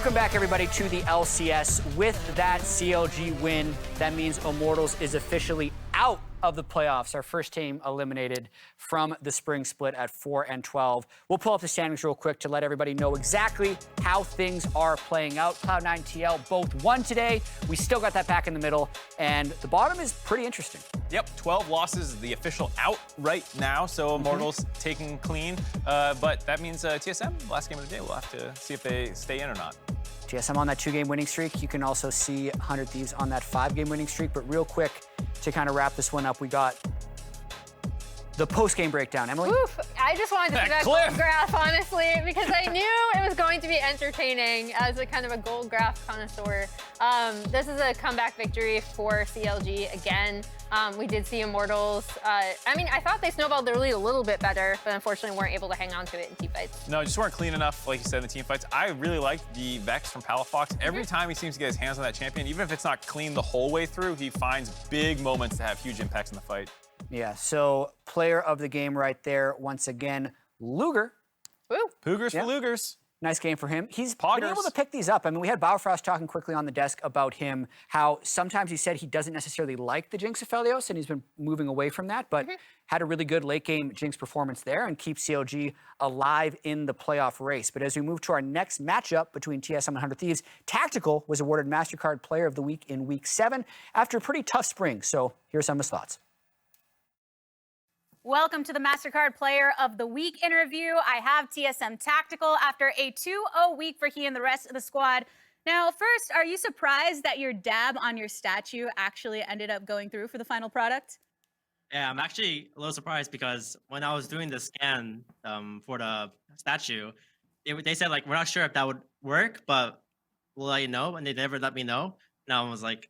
Welcome back, everybody, to the LCS. With that CLG win, that means Immortals is officially out of the playoffs. Our first team eliminated from the Spring Split at 4-12. We'll pull up the standings real quick to let everybody know exactly how things are playing out. Cloud9, TL both won today. We still got that back in the middle, and the bottom is pretty interesting. Yep, 12 losses is the official out right now, so Immortals taking clean. But that means TSM, last game of the day, we'll have to see if they stay in or not. TSM on that 2-game winning streak. You can also see 100 Thieves on that 5-game winning streak. But real quick, to kind of wrap this one up, we got the post-game breakdown. Emily? Oof, I just wanted to see that gold graph, honestly, because I knew it was going to be entertaining as a kind of a gold graph connoisseur. This is a comeback victory for CLG again. We did see Immortals. I mean, I thought they snowballed their lead a little bit better, but unfortunately weren't able to hang on to it in team fights. No, just weren't clean enough, like you said, in the team fights. I really liked the Vex from Palafox. Every time he seems to get his hands on that champion, even if it's not clean the whole way through, he finds big moments to have huge impacts in the fight. Yeah, so player of the game right there, once again, Luger. Woo. Poogers for Lugers. Nice game for him. He's been able to pick these up. I mean, we had Bauerfrost talking quickly on the desk about him, how sometimes he said he doesn't necessarily like the Jinx Aphelios, and he's been moving away from that, but had a really good late-game Jinx performance there and keeps CLG alive in the playoff race. But as we move to our next matchup between TSM and 100 Thieves, Tactical was awarded MasterCard Player of the Week in Week 7 after a pretty tough spring. So here's some of his thoughts. Welcome to the MasterCard Player of the Week interview. I have TSM Tactical after a 2-0 week for he and the rest of the squad. Now, first, are you surprised that your dab on your statue actually ended up going through for the final product? Yeah, I'm actually a little surprised because when I was doing the scan for the statue, they said, like, we're not sure if that would work, but we'll let you know, and they never let me know. And I was like,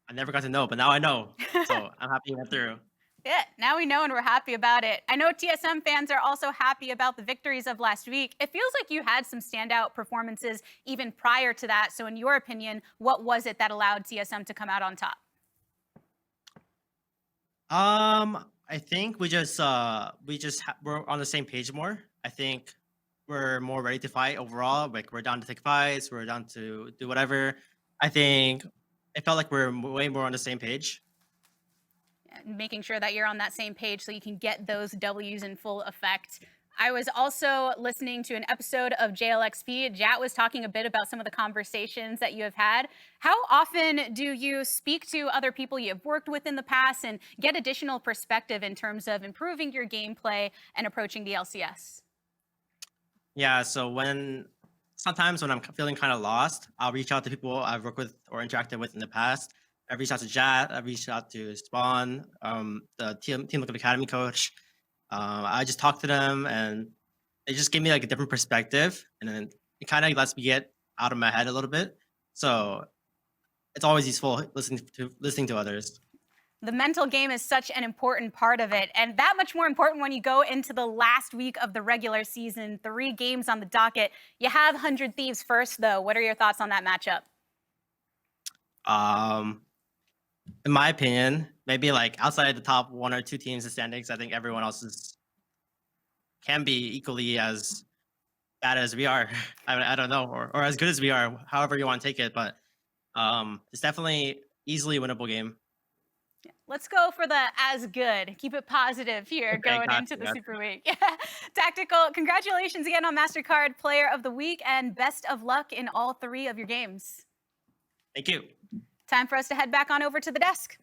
I never got to know, but now I know. So I'm happy it went through. Yeah, now we know and we're happy about it. I know TSM fans are also happy about the victories of last week. It feels like you had some standout performances even prior to that. So in your opinion, what was it that allowed TSM to come out on top? I think we're on the same page more. I think we're more ready to fight overall. Like, we're down to take fights, we're down to do whatever. I think it felt like we're way more on the same page. Making sure that you're on that same page so you can get those W's in full effect. I was also listening to an episode of JLXP. Jat was talking a bit about some of the conversations that you have had. How often do you speak to other people you have worked with in the past and get additional perspective in terms of improving your gameplay and approaching the LCS? Yeah, so sometimes when I'm feeling kind of lost, I'll reach out to people I've worked with or interacted with in the past. I've reached out to Jat, I've reached out to Spawn, the Team Liquid Academy coach. I just talked to them and they just gave me like a different perspective, and then it kind of lets me get out of my head a little bit. So it's always useful listening to others. The mental game is such an important part of it, and that much more important when you go into the last week of the regular season. 3 games on the docket. You have 100 Thieves first, though. What are your thoughts on that matchup? In my opinion, maybe like outside the top 1 or 2 teams in standings, I think everyone else can be equally as bad as we are. I don't know, or as good as we are, however you want to take it. But it's definitely easily a winnable game. Yeah. Let's go for the as good. Keep it positive here going into the Super Week. Tactical, congratulations again on MasterCard Player of the Week, and best of luck in all 3 of your games. Thank you. Time for us to head back on over to the desk.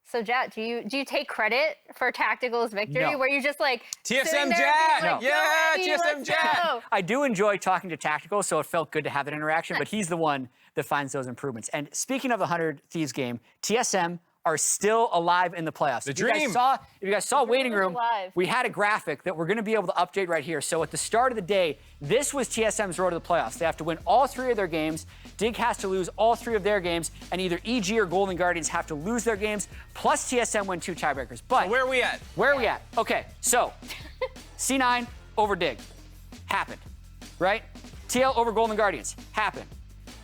So, Jat, do you take credit for Tactical's victory? No. Where you just like TSM Jat! like, Yeah, ready, TSM Jat! I do enjoy talking to Tactical, so it felt good to have that interaction, but he's the one that finds those improvements. And speaking of the 100 Thieves game, TSM are still alive in the playoffs. The dream. If you guys saw Waiting Room, alive. we had a graphic that we're going to be able to update right here. So at the start of the day, this was TSM's road to the playoffs. They have to win all 3 of their games. Dig has to lose all 3 of their games, and either EG or Golden Guardians have to lose their games, plus TSM win 2 tiebreakers. But so where are we at? Where are we at? Okay, so C9 over Dig. Happened, right? TL over Golden Guardians. Happened.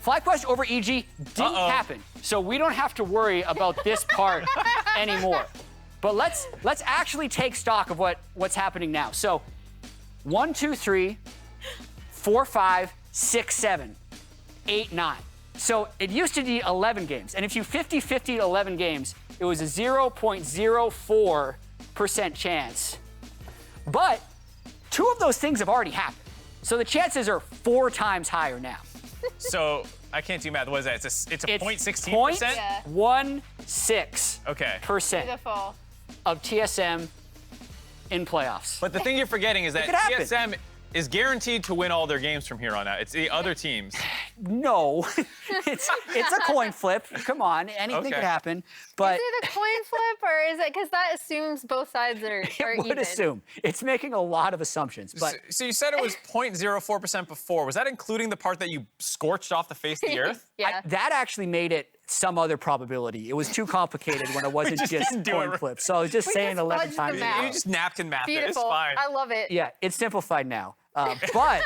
FlyQuest over EG didn't happen, so we don't have to worry about this part anymore. But let's actually take stock of what's happening now. So 1, 2, 3, 4, 5, 6, 7, 8, 9. So it used to be 11 games. And if you 50-50 11 games, it was a 0.04% chance. But 2 of those things have already happened. So the chances are 4 times higher now. So I can't do math. What is that? It's a 0.16%? 0.16% Okay. Beautiful. of TSM in playoffs. But the thing you're forgetting is that could happen. TSM is guaranteed to win all their games from here on out. It's the other teams. No, it's a coin flip. Come on, anything could happen. But Is it a coin flip, or is it, because that assumes both sides are it even? would assume. It's making a lot of assumptions. But So you said it was 0.04% before. Was that including the part that you scorched off the face of the earth? Yeah. that actually made it some other probability. It was too complicated when it wasn't just didn't do coin it. flip. So I was just saying just 11 fudged the times. math. You just napkin math it. It's Beautiful. fine. I love it. Yeah, it's simplified now. But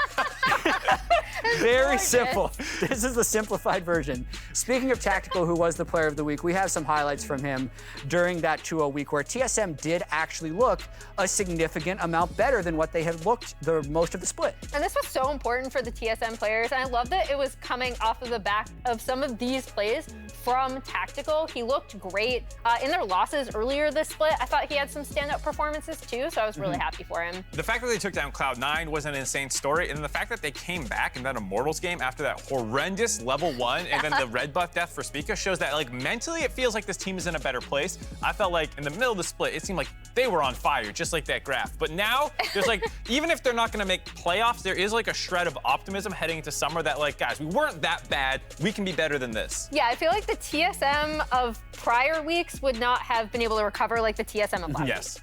very simple. This is the simplified version. Speaking of Tactical, who was the player of the week, we have some highlights from him during that 2-0 week where TSM did actually look a significant amount better than what they had looked the most of the split. And this was so important for the TSM players, and I love that it was coming off of the back of some of these plays from Tactical. He looked great. In their losses earlier this split, I thought he had some stand-up performances too, so I was really happy for him. The fact that they took down Cloud9 was an insane story, and then the fact that they came back in that Immortals game after that horrendous level 1 and then the red buff death for Spica shows that, like, mentally it feels like this team is in a better place. I felt like in the middle of the split, it seemed like they were on fire, just like that graph. But now, there's like, even if they're not gonna make playoffs, there is like a shred of optimism heading into summer that, like, guys, we weren't that bad. We can be better than this. Yeah, I feel like the TSM of prior weeks would not have been able to recover like the TSM of last week. Yes.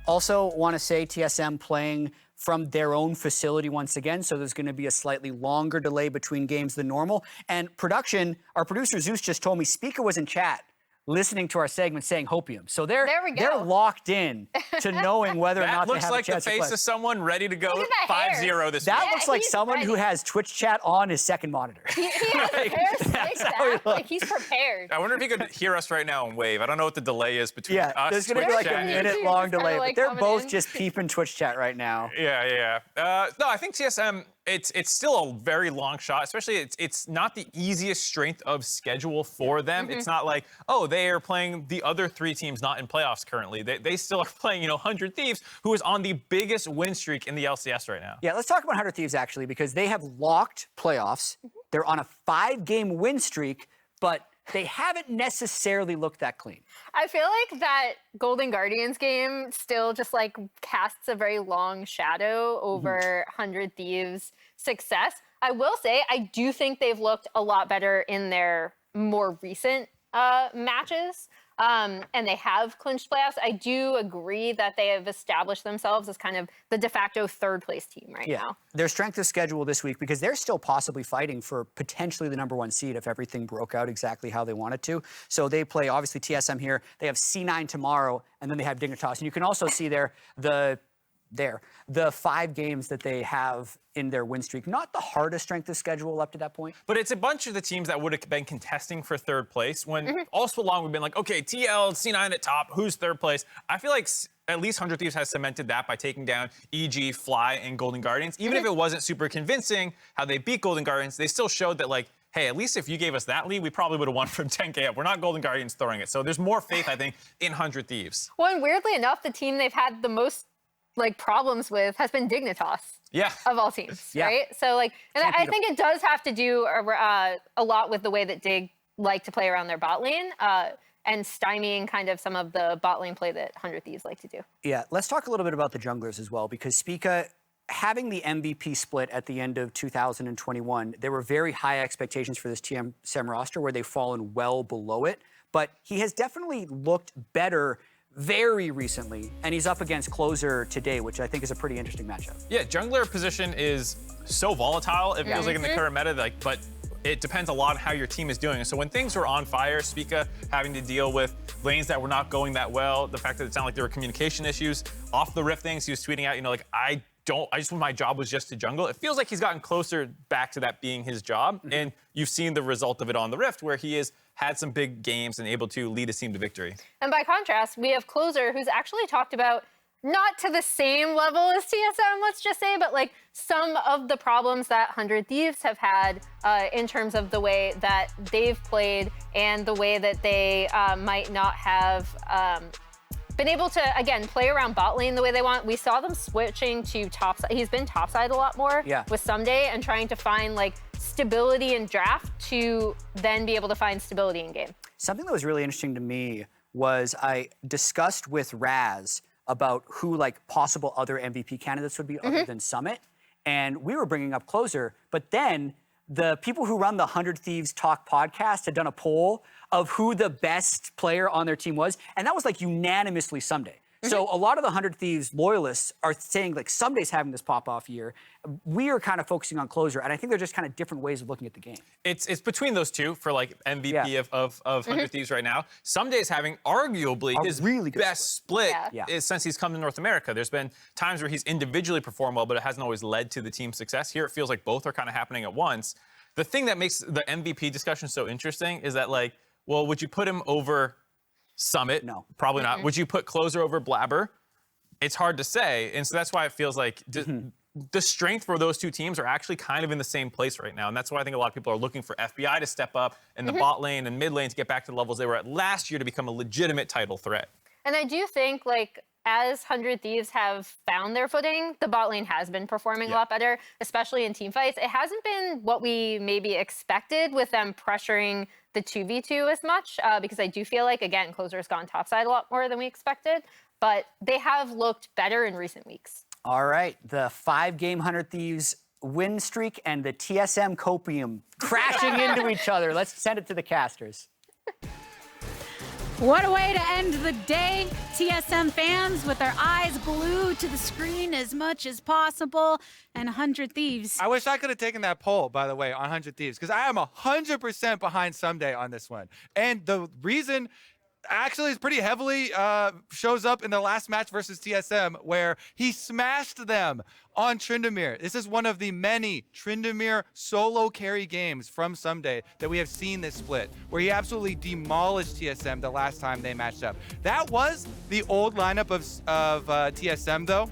Also want to say TSM playing from their own facility once again, so there's going to be a slightly longer delay between games than normal. And production, our producer Zeus just told me Spica was in chat listening to our segment saying hopium. So they're locked in to knowing whether or not they have a chance to play. That looks like the face of someone ready to go 5-0 this That week. looks like someone who has Twitch chat on his second monitor. He has his hair slicked back, like he's prepared. I wonder if he could hear us right now and wave. I don't know what the delay is between us. There's going to be like Twitch a chat. minute-long delay, like but they're coming both in. just peeping Twitch chat right now. Yeah. No, I think TSM, it's still a very long shot, especially it's not the easiest strength of schedule for them. It's not like, oh, they are playing the other 3 teams not in playoffs currently. They still are playing, 100 Thieves, who is on the biggest win streak in the LCS right now. Yeah, let's talk about 100 Thieves, actually, because they have locked playoffs. They're on a 5-game win streak, but they haven't necessarily looked that clean. I feel like that Golden Guardians game still just like casts a very long shadow over 100 Thieves' success. I will say, I do think they've looked a lot better in their more recent matches. And they have clinched playoffs. I do agree that they have established themselves as kind of the de facto 3rd place team right now. Their strength of schedule this week, because they're still possibly fighting for potentially the #1 seed if everything broke out exactly how they wanted to. So they play, obviously, TSM here. They have C9 tomorrow, and then they have Dignitas. And you can also see there the 5 games that they have in their win streak. Not the hardest strength of schedule up to that point. But it's a bunch of the teams that would have been contesting for 3rd place when all so long we've been like, okay, TL, C9 at top, who's 3rd place? I feel like at least 100 Thieves has cemented that by taking down EG, Fly, and Golden Guardians. Even if it wasn't super convincing how they beat Golden Guardians, they still showed that, like, hey, at least if you gave us that lead, we probably would have won from 10K up. We're not Golden Guardians throwing it. So there's more faith, I think, in 100 Thieves. Well, and weirdly enough, the team they've had the most problems with has been Dignitas. Yeah. Of all teams, right? So and I think it does have to do a lot with the way that Dig like to play around their bot lane and stymieing kind of some of the bot lane play that 100 Thieves like to do. Yeah, let's talk a little bit about the junglers as well, because Spica, having the MVP split at the end of 2021, there were very high expectations for this TSM roster where they've fallen well below it, but he has definitely looked better very recently, and he's up against Closer today, which I think is a pretty interesting matchup. Yeah, jungler position is so volatile. It feels like in the current meta, but it depends a lot on how your team is doing. So when things were on fire, Spica having to deal with lanes that were not going that well, the fact that it sounded like there were communication issues, off the Rift things, he was tweeting out, my job was just to jungle. It feels like he's gotten closer back to that being his job, and you've seen the result of it on the Rift, where he has had some big games and able to lead his team to victory. And by contrast, we have Closer, who's actually talked about not to the same level as TSM, let's just say, but like some of the problems that 100 Thieves have had in terms of the way that they've played and the way that they might not have been able to, again, play around bot lane the way they want. We saw them switching to topside. He's been topside a lot more with Ssumday and trying to find like stability in draft to then be able to find stability in game. Something that was really interesting to me was I discussed with Raz about who like possible other MVP candidates would be other than Summit. And we were bringing up Closer, but then the people who run the 100 Thieves Talk podcast had done a poll of who the best player on their team was, and that was like unanimously Ssumday. So a lot of the 100 Thieves loyalists are saying like Ssumday's having this pop-off year. We are kind of focusing on Closer, and I think they're just kind of different ways of looking at the game. It's between those two for like MVP of 100 Thieves right now. Ssumday's having arguably his really best split since he's come to North America. There's been times where he's individually performed well, but it hasn't always led to the team's success. Here it feels like both are kind of happening at once. The thing that makes the MVP discussion so interesting is that like, well, would you put him over Summit? No. Probably not. Would you put Closer over Blabber? It's hard to say. And so that's why it feels like the strength for those two teams are actually kind of in the same place right now. And that's why I think a lot of people are looking for FBI to step up in the bot lane and mid lane to get back to the levels they were at last year to become a legitimate title threat. And I do think like as 100 Thieves have found their footing, the bot lane has been performing a lot better, especially in team fights. It hasn't been what we maybe expected with them pressuring the 2v2 as much, because I do feel like, again, Closer's gone topside a lot more than we expected, but they have looked better in recent weeks. All right, the 5-game 100 Thieves win streak and the TSM copium crashing into each other. Let's send it to the casters. What a way to end the day. TSM fans with their eyes glued to the screen as much as possible. And 100 Thieves. I wish I could have taken that poll, by the way, on 100 Thieves, because I am 100% behind Ssumday on this one. And the reason actually is pretty heavily shows up in the last match versus TSM, where he smashed them on Tryndamere. This is one of the many Tryndamere solo carry games from Ssumday that we have seen this split, where he absolutely demolished TSM the last time they matched up. That was the old lineup of TSM, though,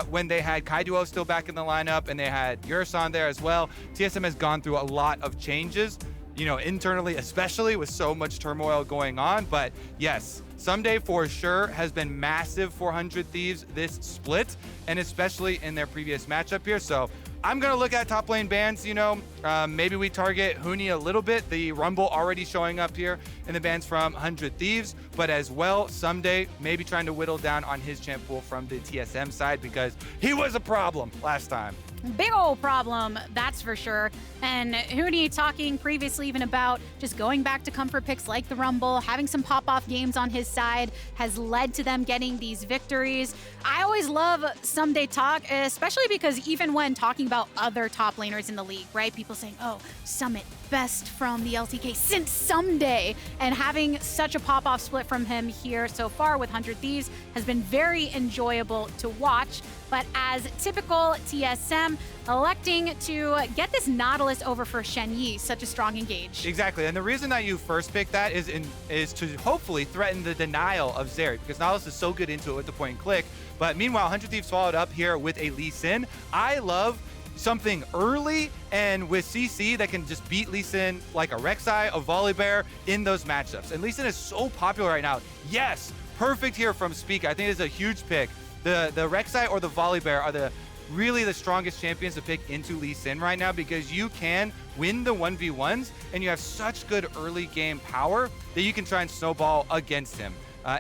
when they had Kai'Sa still back in the lineup and they had Yurison there as well. TSM has gone through a lot of changes, you know, internally, especially with so much turmoil going on. But yes, Ssumday for sure has been massive for 100 Thieves this split, and especially in their previous matchup here. So I'm going to look at top lane bans, you know, maybe we target Huni a little bit, the Rumble already showing up here in the bans from 100 Thieves, but as well, Ssumday maybe trying to whittle down on his champ pool from the TSM side, because he was a problem last time. Big old problem, that's for sure. And Huni talking previously even about just going back to comfort picks like the Rumble, having some pop-off games on his side has led to them getting these victories. I always love Ssumday talk, especially because even when talking about other top laners in the league, right? People saying, oh, Summit, best from the LTK since Ssumday. And having such a pop-off split from him here so far with 100 Thieves has been very enjoyable to watch. But as typical TSM, electing to get this Nautilus over for Shenyi, such a strong engage. Exactly, and the reason that you first picked that is to hopefully threaten the denial of Zeri, because Nautilus is so good into it with the point and click. But meanwhile, 100 Thieves followed up here with a Lee Sin. I love something early and with CC that can just beat Lee Sin like a Rek'Sai, a Volibear in those matchups. And Lee Sin is so popular right now. Yes, perfect here from Spica. I think it's a huge pick. The Rek'Sai or the Volibear are really the strongest champions to pick into Lee Sin right now, because you can win the 1v1s and you have such good early game power that you can try and snowball against him.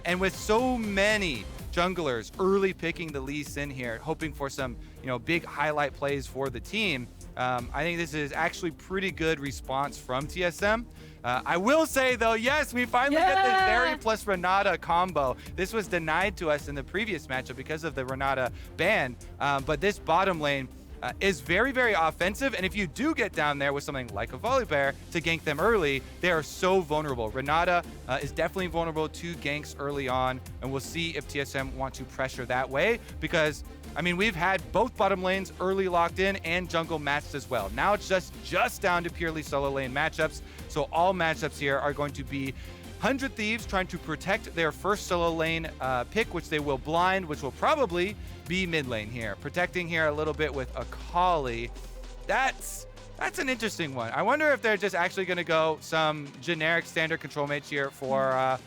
And with so many junglers early picking the Lee Sin here, hoping for some, you know, big highlight plays for the team, I think this is actually pretty good response from TSM. I will say, though, yes, we finally get the Zeri plus Renata combo. This was denied to us in the previous matchup because of the Renata ban, but this bottom lane is very, very offensive, and if you do get down there with something like a Volibear to gank them early, they are so vulnerable. Renata is definitely vulnerable to ganks early on, and we'll see if TSM want to pressure that way, because I mean, we've had both bottom lanes early locked in and jungle matched as well. Now it's just down to purely solo lane matchups. So all matchups here are going to be 100 Thieves trying to protect their first solo lane pick, which they will blind, which will probably be mid lane here. Protecting here a little bit with a Akali. That's an interesting one. I wonder if they're just actually going to go some generic standard control mage here for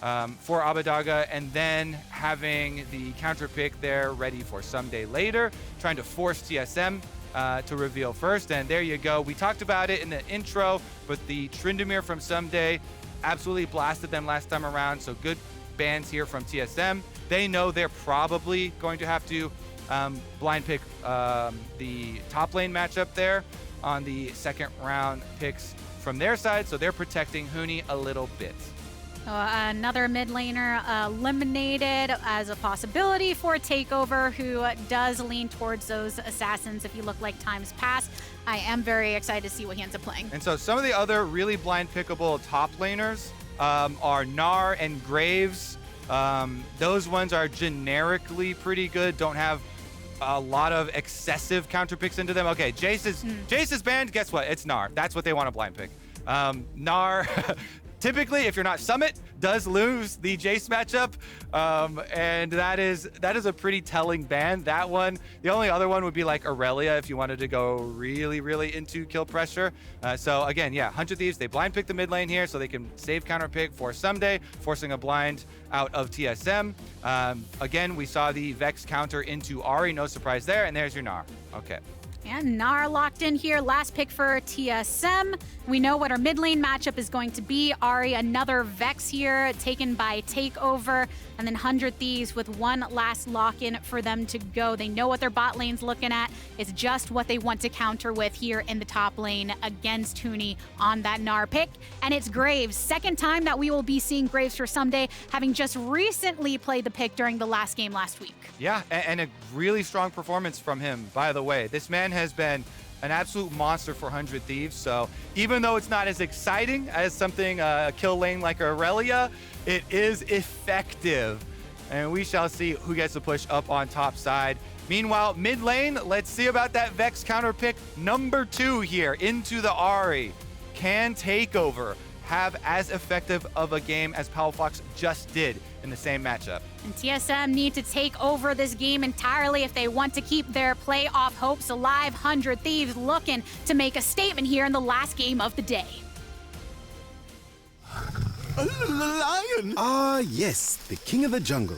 Abbedagge, and then having the counter pick there ready for Ssumday later, trying to force TSM to reveal first. And there you go. We talked about it in the intro, but the Tryndamere from Ssumday absolutely blasted them last time around. So good bans here from TSM. They know they're probably going to have to blind pick the top lane matchup there on the second round picks from their side. So they're protecting Huni a little bit. Another mid laner eliminated as a possibility for Takeover, who does lean towards those assassins if you look like times past. I am very excited to see what he ends up playing. And so some of the other really blind pickable top laners are Gnar and Graves. Those ones are generically pretty good, don't have a lot of excessive counter picks into them. Okay, Jace is banned. Guess what? It's Gnar. That's what they want to blind pick. Gnar, typically, if you're not Summit, does lose the Jace matchup, and that is a pretty telling ban. That one, the only other one would be like Aurelia if you wanted to go really, really into kill pressure. So again, yeah, 100 Thieves, they blind pick the mid lane here so they can save counter pick for Ssumday, forcing a blind out of TSM. Again, we saw the Vex counter into Ahri, no surprise there, and there's your Gnar. Okay. And Gnar locked in here. Last pick for TSM. We know what our mid lane matchup is going to be. Ahri, another Vex here, taken by Takeover. And then 100 Thieves with one last lock-in for them to go. They know what their bot lane's looking at. It's just what they want to counter with here in the top lane against Huni on that Gnar pick. And it's Graves. Second time that we will be seeing Graves for Ssumday, having just recently played the pick during the last game last week. Yeah, and a really strong performance from him, by the way. This man has been an absolute monster for 100 Thieves. So even though it's not as exciting as something kill lane like Aurelia, it is effective. And we shall see who gets the push up on top side. Meanwhile, mid lane, let's see about that Vex counter pick number 2 here into the Ahri. Can Takeover have as effective of a game as Fox just did in the same matchup? And TSM need to take over this game entirely if they want to keep their playoff hopes alive. 100 Thieves looking to make a statement here in the last game of the day. A lion! Ah, yes, the king of the jungle.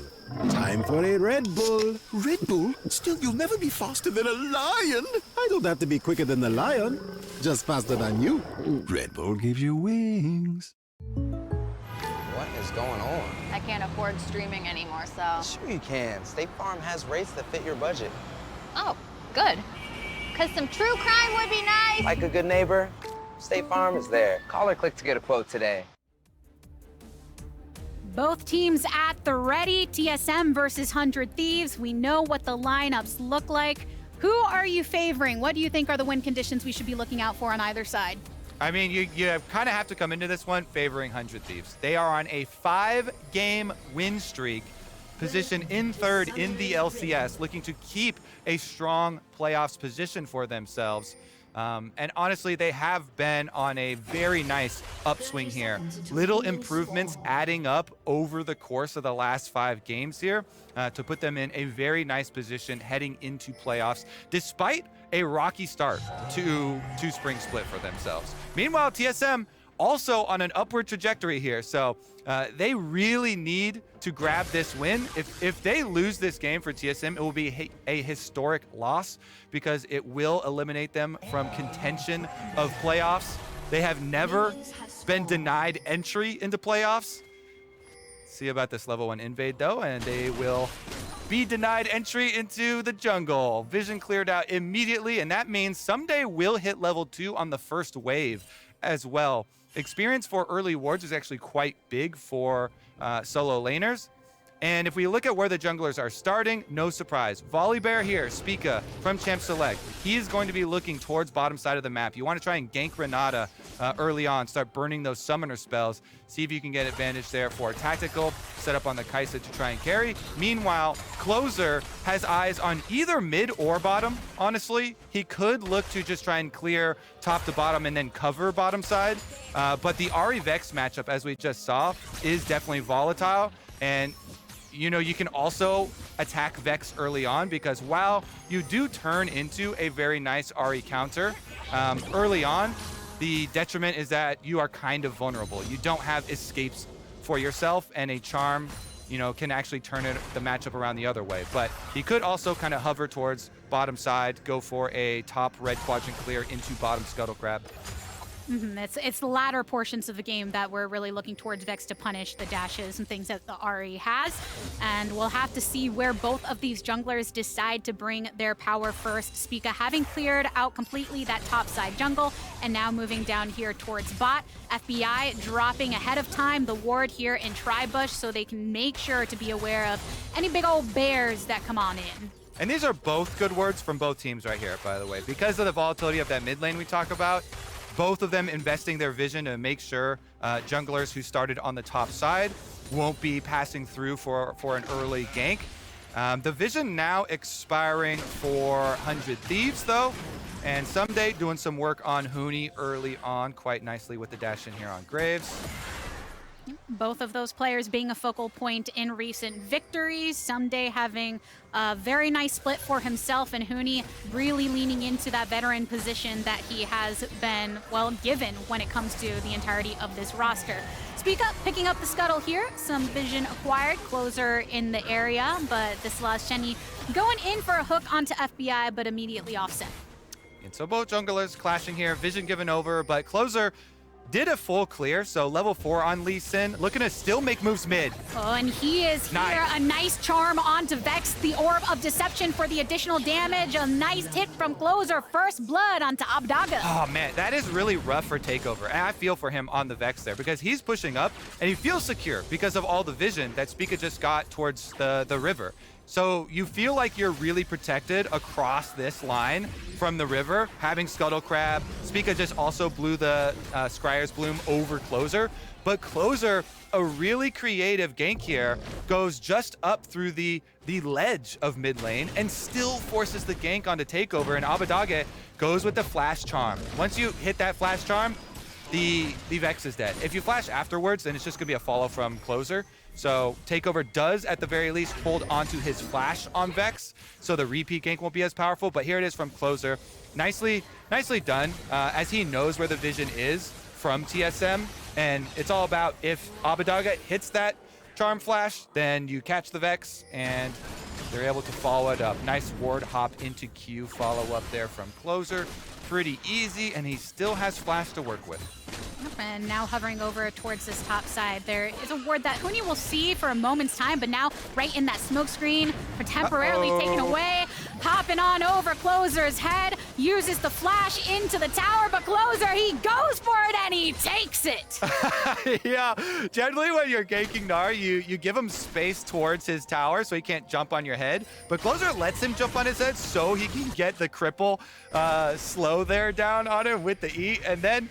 Time for a Red Bull. Red Bull? Still, you'll never be faster than a lion. I don't have to be quicker than the lion, just faster than you. Red Bull gives you wings. What is going on? I can't afford streaming anymore, so... Sure you can. State Farm has rates that fit your budget. Oh, good. Because some true crime would be nice. Like a good neighbor, State Farm is there. Call or click to get a quote today. Both teams at the ready. TSM versus 100 Thieves. We know what the lineups look like. Who are you favoring? What do you think are the win conditions we should be looking out for on either side? I mean, you kind of have to come into this one favoring 100 Thieves. They are on a 5-game win streak, positioned in third in the LCS, looking to keep a strong playoffs position for themselves. And honestly, they have been on a very nice upswing here. Little improvements adding up over the course of the last 5 games here to put them in a very nice position heading into playoffs, despite a rocky start to Spring Split for themselves. Meanwhile, TSM also on an upward trajectory here. So they really need to grab this win. If they lose this game for TSM, it will be a historic loss because it will eliminate them from contention of playoffs. They have never been denied entry into playoffs. See about this level 1 invade though, and they will be denied entry into the jungle. Vision cleared out immediately, and that means Ssumday will hit level 2 on the first wave as well. Experience for early wards is actually quite big for solo laners. And if we look at where the junglers are starting, no surprise. Volibear here, Spica from Champ Select. He is going to be looking towards bottom side of the map. You want to try and gank Renata early on, start burning those summoner spells. See if you can get advantage there for tactical, set up on the Kai'Sa to try and carry. Meanwhile, Closer has eyes on either mid or bottom, honestly. He could look to just try and clear top to bottom and then cover bottom side. But the Ahri Vex matchup, as we just saw, is definitely volatile. And you know, you can also attack Vex early on because while you do turn into a very nice Ahri counter, early on, the detriment is that you are kind of vulnerable. You don't have escapes for yourself, and a charm, you know, can actually turn the matchup around the other way. But he could also kind of hover towards bottom side, go for a top red quadrant clear into bottom scuttle crab. It's the latter portions of the game that we're really looking towards Vex to punish the dashes and things that the Ahri has. And we'll have to see where both of these junglers decide to bring their power first. Spica having cleared out completely that top side jungle and now moving down here towards bot. FBI dropping ahead of time the ward here in Tribush so they can make sure to be aware of any big old bears that come on in. And these are both good words from both teams right here, by the way. Because of the volatility of that mid lane we talk about, both of them investing their vision to make sure junglers who started on the top side won't be passing through for an early gank. The vision now expiring for 100 Thieves, though. And Ssumday doing some work on Huni early on, quite nicely with the dash in here on Graves. Both of those players being a focal point in recent victories. Ssumday having a very nice split for himself, and Huni really leaning into that veteran position that he has been, well, given when it comes to the entirety of this roster. Spica picking up the scuttle here. Some vision acquired. Closer in the area, but this allows Shenyi going in for a hook onto FBI, but immediately offset. And so both junglers clashing here. Vision given over, but Closer did a full clear, so level 4 on Lee Sin, looking to still make moves mid. Oh, and he is here. A nice charm onto Vex, the Orb of Deception for the additional damage. A nice hit from Closer, first blood onto Abbedagge. Oh man, that is really rough for Takeover, and I feel for him on the Vex there because he's pushing up and he feels secure because of all the vision that Spica just got towards the river. So you feel like you're really protected across this line from the river, having Scuttle Crab. Spica just also blew the Scryer's Bloom over Closer. But Closer, a really creative gank here, goes just up through the ledge of mid lane and still forces the gank onto Takeover. And Abbedagge goes with the Flash Charm. Once you hit that Flash Charm, the Vex is dead. If you flash afterwards, then it's just gonna be a follow from Closer. So Takeover does, at the very least, hold onto his flash on Vex, so the repeat gank won't be as powerful, but here it is from Closer. Nicely done, as he knows where the vision is from TSM, and it's all about if Abbedagge hits that Charm Flash, then you catch the Vex, and they're able to follow it up. Nice ward hop into Q follow-up there from Closer. Pretty easy, and he still has Flash to work with. And now hovering over towards this top side, there is a ward that Huni will see for a moment's time, but now right in that smoke screen, temporarily taken away. Hopping on over Closer's head, uses the flash into the tower, but Closer, he goes for it and he takes it. Yeah, generally when you're ganking Gnar, you give him space towards his tower so he can't jump on your head, but Closer lets him jump on his head so he can get the cripple slow there down on him with the E, and then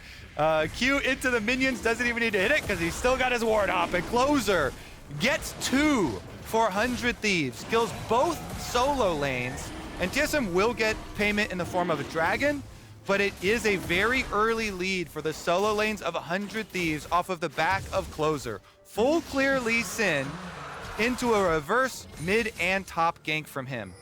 Q into the minions, doesn't even need to hit it because he's still got his ward hop, and Closer gets 2 for 100 Thieves, kills both solo lanes, and TSM will get payment in the form of a dragon, but it is a very early lead for the solo lanes of 100 Thieves off of the back of Closer. Full clear Lee Sin into a reverse mid and top gank from him.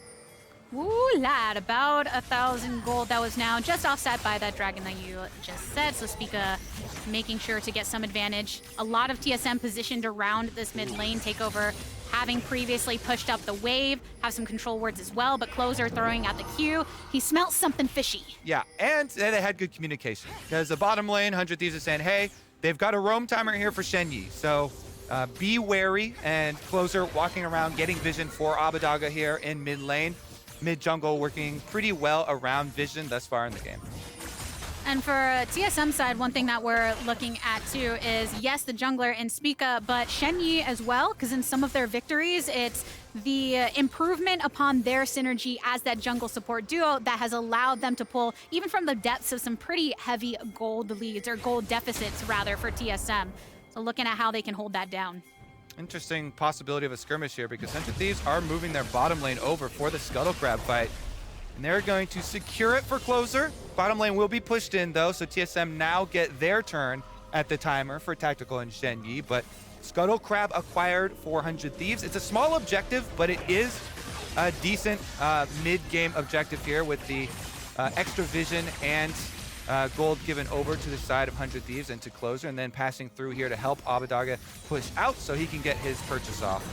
Ooh, lad, about 1,000 gold. That was now just offset by that dragon that you just said. So Spica making sure to get some advantage. A lot of TSM positioned around this mid lane. Takeover having previously pushed up the wave, have some control wards as well, but Closer throwing out the Q. He smelt something fishy. Yeah, and they had good communication because the bottom lane, 100 Thieves is saying, hey, they've got a roam timer here for Shenyi. So be wary, and Closer walking around getting vision for Abbedagge here in mid lane. Mid jungle working pretty well around vision thus far in the game. And for TSM side, one thing that we're looking at too is, yes, the jungler in Spica, but Shenyi as well, because in some of their victories, it's the improvement upon their synergy as that jungle support duo that has allowed them to pull, even from the depths of some pretty heavy gold leads, or gold deficits rather, for TSM. So looking at how they can hold that down. Interesting possibility of a skirmish here, because 100 Thieves are moving their bottom lane over for the Scuttle Crab fight. And they're going to secure it for closer. Bottom lane will be pushed in though, so TSM now get their turn at the timer for Tactical and Shenyi. But Scuttle Crab acquired 400 Thieves. It's a small objective, but it is a decent mid-game objective here with the extra vision and gold given over to the side of 100 Thieves and to closer, and then passing through here to help Abbedagge push out so he can get his purchase off.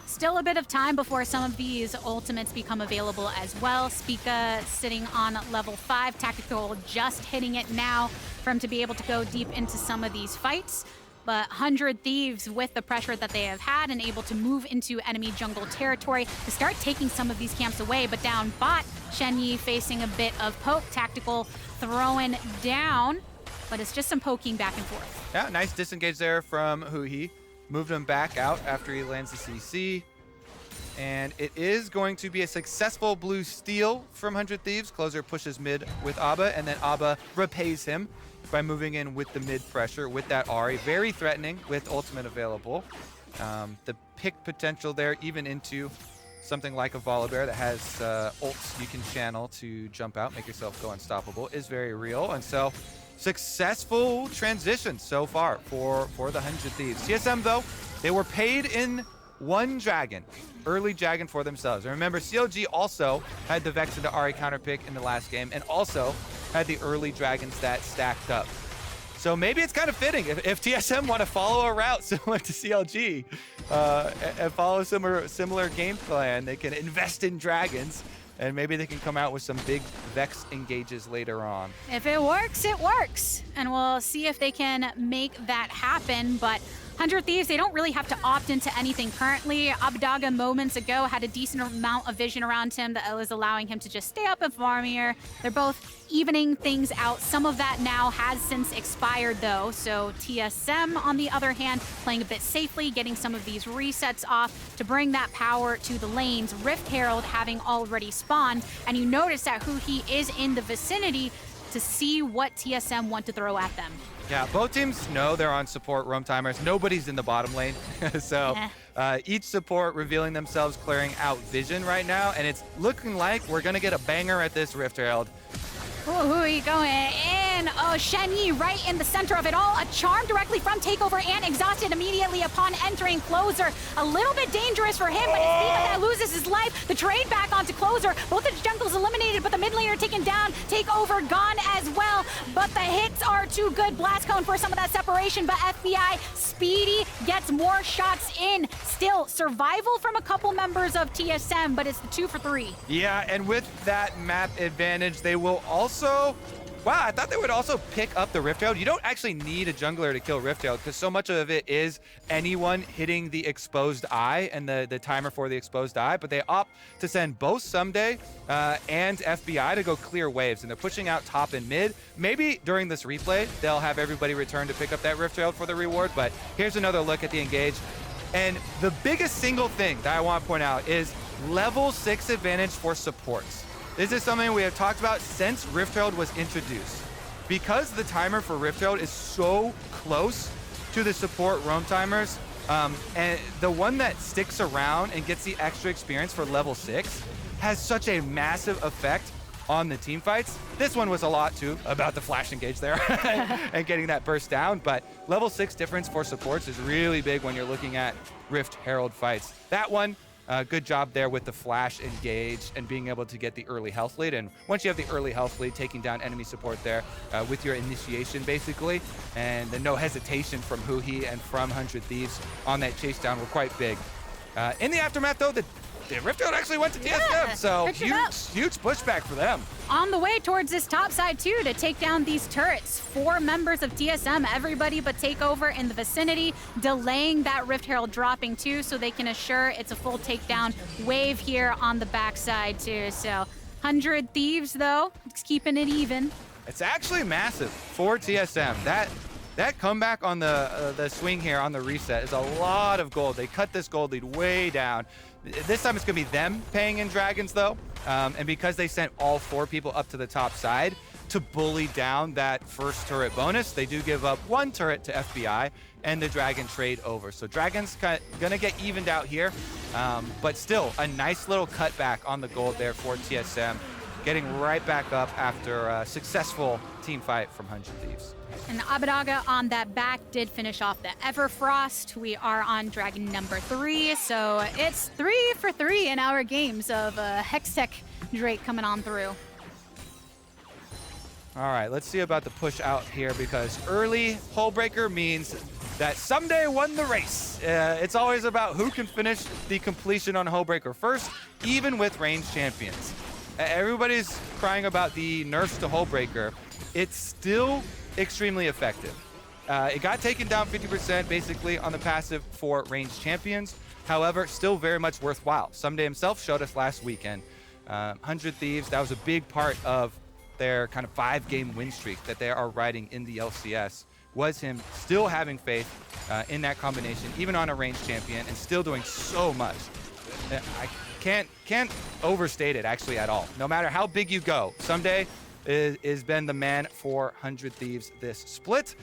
Still a bit of time before some of these ultimates become available as well. Spica sitting on level 5. Tactical just hitting it now for him to be able to go deep into some of these fights. But 100 Thieves, with the pressure that they have had and able to move into enemy jungle territory to start taking some of these camps away. But down bot, Shenyi facing a bit of poke. Tactical throwing down, but it's just some poking back and forth. Yeah, nice disengage there from huhi. Moved him back out after he lands the CC. And it is going to be a successful blue steal from 100 Thieves. Closer pushes mid with Abba, and then Abba repays him by moving in with the mid pressure with that Ahri. Very threatening with ultimate available. The pick potential there, even into something like a Volibear that has ults you can channel to jump out, make yourself go unstoppable, is very real. And so successful transition so far for the 100 Thieves. TSM, though, they were paid in one dragon, early dragon for themselves. And remember, CLG also had the Vex into Ahri counter pick in the last game, and also had the early dragons that stacked up. So maybe it's kind of fitting if TSM want to follow a route similar to CLG and follow a similar game plan, they can invest in dragons. And maybe they can come out with some big Vex engages later on. If it works, it works. And we'll see if they can make that happen. But 100 Thieves, they don't really have to opt into anything currently. Abbedagge moments ago had a decent amount of vision around him that was allowing him to just stay up and farm here. They're both evening things out. Some of that now has since expired though. So TSM, on the other hand, playing a bit safely, getting some of these resets off to bring that power to the lanes. Rift Herald having already spawned, and you notice that huhi is in the vicinity to see what TSM want to throw at them. Yeah, both teams know they're on support roam timers. Nobody's in the bottom lane. So each support revealing themselves, clearing out vision right now. And it's looking like we're going to get a banger at this Rift Herald. Huhi going in. Oh, Shenyi right in the center of it all. A charm directly from Takeover and exhausted immediately upon entering closer. A little bit dangerous for him, but it's Spica that loses his life. The trade back onto closer. Both the jungles eliminated, but the mid laner taken down. Takeover gone as well, but the hits are too good. Blast Cone for some of that separation, but FBI Speedy gets more shots in. Still, survival from a couple members of TSM, but it's the 2 for 3. Yeah, and with that map advantage, they will also... Wow, I thought they would also pick up the Rift Herald. You don't actually need a jungler to kill Rift Herald because so much of it is anyone hitting the exposed eye and the timer for the exposed eye, but they opt to send both Ssumday and FBI to go clear waves, and they're pushing out top and mid. Maybe during this replay, they'll have everybody return to pick up that Rift Herald for the reward, but here's another look at the engage. And the biggest single thing that I want to point out is level 6 advantage for supports. This is something we have talked about since Rift Herald was introduced. Because the timer for Rift Herald is so close to the support roam timers, and the one that sticks around and gets the extra experience for level 6 has such a massive effect on the team fights. This one was a lot too about the flash engage there and getting that burst down, but level 6 difference for supports is really big when you're looking at Rift Herald fights. That one, good job there with the flash engage and being able to get the early health lead. And once you have the early health lead, taking down enemy support there with your initiation basically, and the no hesitation from huhi and from 100 Thieves on that chase down were quite big. In the aftermath though, the Rift Herald actually went to TSM, so huge pushback for them. On the way towards this top side too to take down these turrets. 4 members of TSM, everybody but Takeover in the vicinity, delaying that Rift Herald dropping too, so they can assure it's a full takedown wave here on the backside too. So 100 Thieves though, it's keeping it even. It's actually massive for TSM. That comeback on the swing here on the reset is a lot of gold. They cut this gold lead way down. This time it's gonna be them paying in dragons though. And because they sent all 4 people up to the top side to bully down that first turret bonus, they do give up 1 turret to FBI and the dragon trade over. So dragon's gonna get evened out here, but still a nice little cutback on the gold there for TSM, getting right back up after a successful team fight from 100 Thieves. And Abbedagge on that back did finish off the Everfrost. We are on dragon number 3, so it's 3 for 3 in our games of Hextech Drake coming on through. All right, let's see about the push out here, because early Hullbreaker means that Ssumday won the race. It's always about who can finish the completion on Hullbreaker first, even with ranged champions. Everybody's crying about the nerfs to Hullbreaker. It's still extremely effective. It got taken down 50% basically on the passive for ranged champions. However, still very much worthwhile. Ssumday himself showed us last weekend. 100 Thieves, that was a big part of their kind of 5-game win streak that they are riding in the LCS, was him still having faith in that combination, even on a ranged champion, and still doing so much. I can't overstate it actually at all. No matter how big you go, Ssumday is been the man for 100 Thieves this split,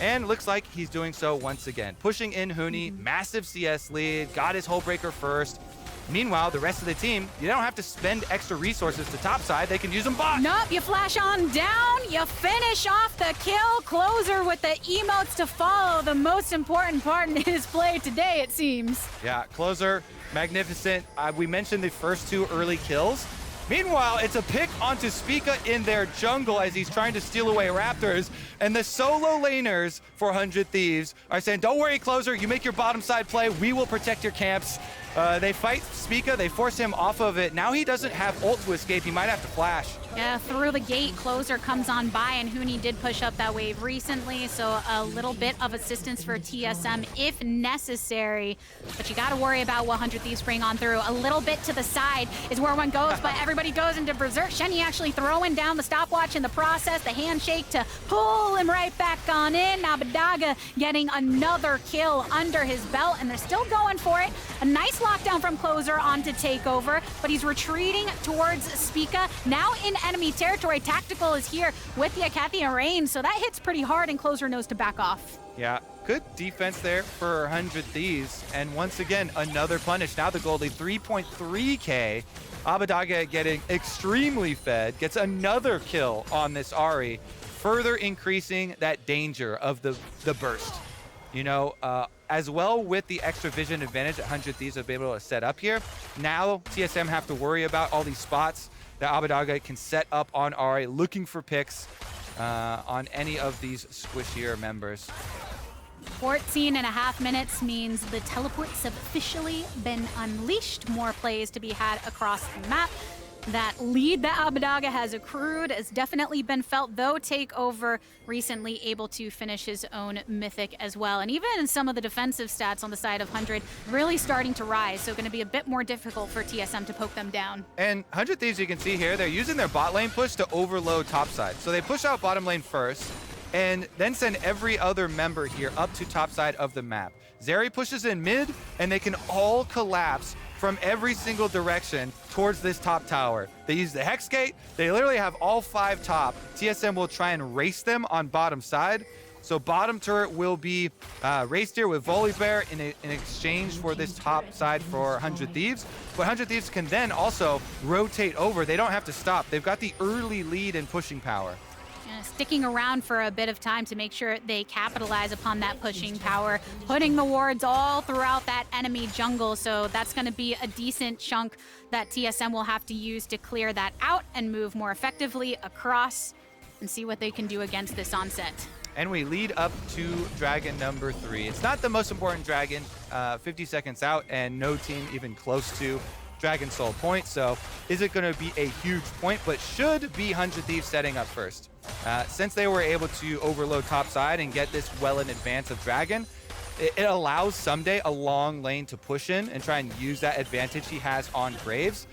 and looks like he's doing so once again. Pushing in Huni, massive CS lead, got his Hullbreaker first. Meanwhile, the rest of the team, you don't have to spend extra resources to topside. They can use them bot. Nope, you flash on down, you finish off the kill. Closer with the emotes to follow. The most important part in his play today, it seems. Yeah, Closer, magnificent. We mentioned the first 2 early kills. Meanwhile, it's a pick onto Spica in their jungle as he's trying to steal away Raptors. And the solo laners for 100 Thieves are saying, don't worry, Closer, you make your bottom side play. We will protect your camps. They fight Spica, they force him off of it. Now he doesn't have ult to escape. He might have to flash. Yeah, through the gate, Closer comes on by, and Huni did push up that wave recently, so a little bit of assistance for TSM if necessary. But you gotta worry about what 100 Thieves bring on through. A little bit to the side is where one goes, but everybody goes into Berserk. Shenyi actually throwing down the stopwatch in the process, the handshake to pull him right back on in. Abbedagge getting another kill under his belt, and they're still going for it. A nice lockdown from Closer onto Takeover, but he's retreating towards Spica. Now in enemy territory, Tactical is here with the Acathia Rain, so that hits pretty hard, and Closer knows to back off. Yeah, good defense there for 100 Thieves. And once again, another punish. Now the gold lead, 3.3k. Abbedagge getting extremely fed, gets another kill on this Ahri, further increasing that danger of the burst. You know, as well with the extra vision advantage that 100 Thieves have been able to set up here, now TSM have to worry about all these spots that Abbedagge can set up on Ahri, looking for picks on any of these squishier members. 14.5 minutes means the teleports have officially been unleashed. More plays to be had across the map. That lead that Abbedagge has accrued has definitely been felt, though Takeover recently able to finish his own mythic as well. And even some of the defensive stats on the side of 100 really starting to rise, so going to be a bit more difficult for TSM to poke them down. And 100 Thieves, you can see here, they're using their bot lane push to overload topside. So they push out bottom lane first, and then send every other member here up to top side of the map. Zeri pushes in mid, and they can all collapse from every single direction towards this top tower. They use the Hex Gate. They literally have all 5 top. TSM will try and race them on bottom side. So bottom turret will be raced here with Volibear in exchange for this top side for 100 Thieves. But 100 Thieves can then also rotate over. They don't have to stop. They've got the early lead in pushing power. Sticking around for a bit of time to make sure they capitalize upon that pushing power, putting the wards all throughout that enemy jungle. So that's going to be a decent chunk that TSM will have to use to clear that out and move more effectively across and see what they can do against this onset. And we lead up to dragon number 3. It's not the most important dragon, 50 seconds out, and no team even close to Dragon Soul point. So is it going to be a huge point, but should be 100 Thieves setting up first. Since they were able to overload topside and get this well in advance of Dragon, it allows Ssumday a long lane to push in and try and use that advantage he has on Graves.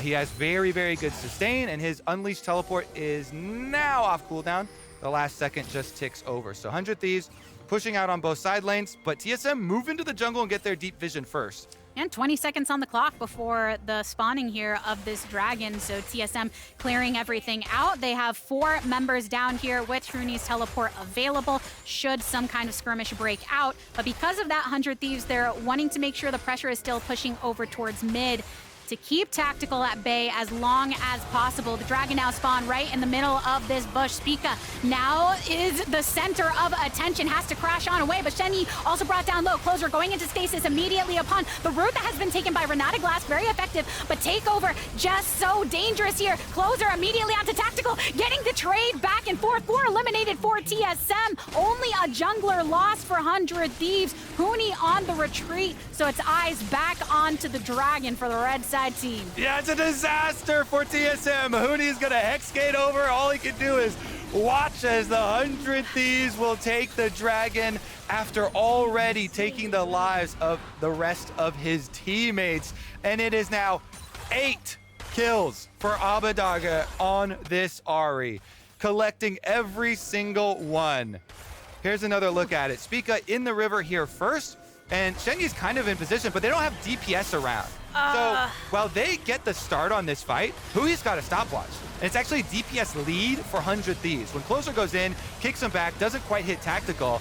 He has very, very good sustain, and his Unleashed Teleport is now off cooldown. The last second just ticks over. So 100 Thieves pushing out on both side lanes, but TSM move into the jungle and get their deep vision first. And 20 seconds on the clock before the spawning here of this dragon. So TSM clearing everything out. They have 4 members down here with Huni's teleport available should some kind of skirmish break out. But because of that 100 Thieves, they're wanting to make sure the pressure is still pushing over towards mid to keep Tactical at bay as long as possible. The dragon now spawned right in the middle of this bush. Spica now is the center of attention, has to crash on away, but Shenyi also brought down low. Closer going into stasis immediately upon the route that has been taken by Renata Glasc, very effective, but Takeover just so dangerous here. Closer immediately onto Tactical, getting the trade back and forth. 4 eliminated for TSM, only a jungler lost for 100 Thieves. Huni on the retreat, so it's eyes back onto the dragon for the red side team. Yeah, it's a disaster for TSM. Huni's gonna Hexgate over. All he can do is watch as the 100 Thieves will take the dragon after already taking the lives of the rest of his teammates. And it is now 8 kills for Abbedagge on this Ahri, collecting every single one. Here's another look at it. Spica in the river here first, and Shenyi's kind of in position, but they don't have DPS around. So while they get the start on this fight, Huhi's got a stopwatch. And it's actually a DPS lead for 100 Thieves. When Closer goes in, kicks him back, doesn't quite hit Tactical,